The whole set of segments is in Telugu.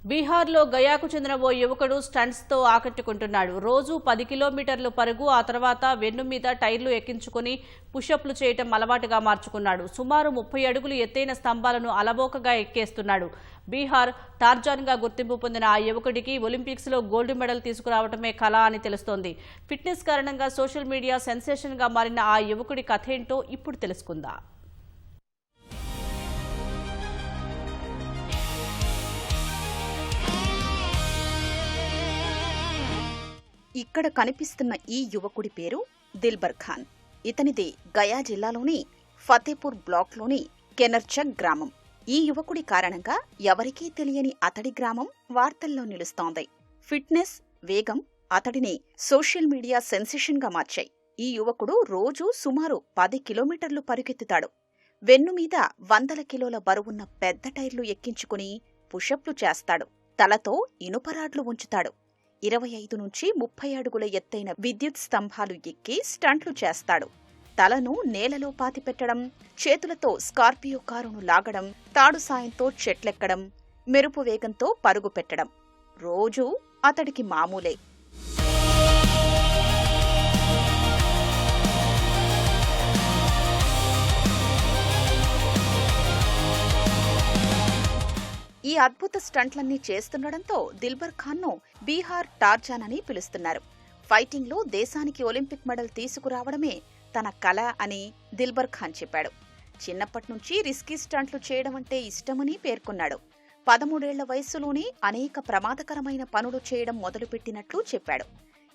బీహార్లో గయాకు చెందిన ఓ యువకుడు స్టంట్స్తో ఆకట్టుకుంటున్నాడు. రోజు 10 కిలోమీటర్లు పరుగు, ఆ తర్వాత వెన్ను మీద టైర్లు ఎక్కించుకుని పుషప్లు చేయటం అలవాటుగా మార్చుకున్నాడు. సుమారు 30 అడుగులు ఎత్తైన స్తంభాలను అలవోకగా ఎక్కేస్తున్నాడు. బీహార్ టార్జాన్గా గుర్తింపు పొందిన ఆ యువకుడికి ఒలింపిక్స్లో గోల్డ్ మెడల్ తీసుకురావటమే కళ అని తెలుస్తోంది. ఫిట్నెస్ కారణంగా సోషల్ మీడియా సెన్సేషన్గా మారిన ఆ యువకుడి కథేంటో ఇప్పుడు తెలుసుకుందాం. ఇక్కడ కనిపిస్తున్న ఈ యువకుడి పేరు దిల్బర్ ఖాన్. ఇతనిది గయా జిల్లాలోని ఫతేపూర్ బ్లాక్లోని కెనర్చక్ గ్రామం. ఈ యువకుడి కారణంగా ఎవరికీ తెలియని అతడి గ్రామం వార్తల్లో నిలుస్తోంది. ఫిట్నెస్, వేగం అతడిని సోషల్ మీడియా సెన్సేషన్గా మార్చాయి. ఈ యువకుడు రోజూ సుమారు 10 కిలోమీటర్లు పరుగెత్తుతాడు. వెన్ను మీద 100 కిలోల బరువున్న పెద్ద టైర్లు ఎక్కించుకుని పుషప్లు చేస్తాడు. తలతో ఇనుపరాడ్లు ఉంచుతాడు. 25 నుంచి 30 అడుగుల ఎత్తైన విద్యుత్ స్తంభాలు ఎక్కి స్టంట్లు చేస్తాడు. తలను నేలలో పాతిపెట్టడం, చేతులతో స్కార్పియో కారును లాగడం, తాడు సాయంతో చెట్లెక్కడం, మెరుపు వేగంతో పరుగు పెట్టడం రోజూ అతడికి మామూలే. ఈ అద్భుత స్టంట్లన్నీ చేస్తుండడంతో దిల్బర్ ఖాన్ను బీహార్ టార్జాన్ అని పిలుస్తున్నారు. ఫైటింగ్లో దేశానికి ఒలింపిక్ మెడల్ తీసుకురావడమే తన కళ అని దిల్బర్ ఖాన్ చెప్పాడు. చిన్నప్పటి నుంచి రిస్కీ స్టంట్లు చేయడం అంటే ఇష్టమని పేర్కొన్నాడు. 13 ఏళ్ల వయసులోనే అనేక ప్రమాదకరమైన పనులు చేయడం మొదలుపెట్టినట్లు చెప్పాడు.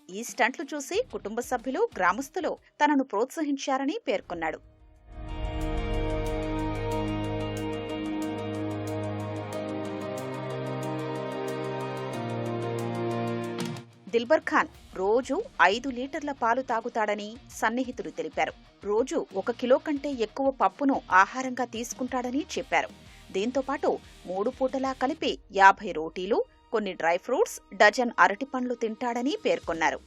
ఈ స్టంట్లు చూసి కుటుంబ సభ్యులు, గ్రామస్తులు తనను ప్రోత్సహించారని పేర్కొన్నాడు. దిల్బర్ ఖాన్ రోజు 5 లీటర్ల పాలు తాగుతాడని సన్నిహితులు తెలిపారు. రోజు 1 కిలో కంటే ఎక్కువ పప్పును ఆహారంగా తీసుకుంటాడని చెప్పారు. దీంతో పాటు 3 పూటలా కలిపి 50 రోటీలు, కొన్ని డ్రై ఫ్రూట్స్, డజన్ అరటిపండ్లు తింటాడని పేర్కొన్నారు.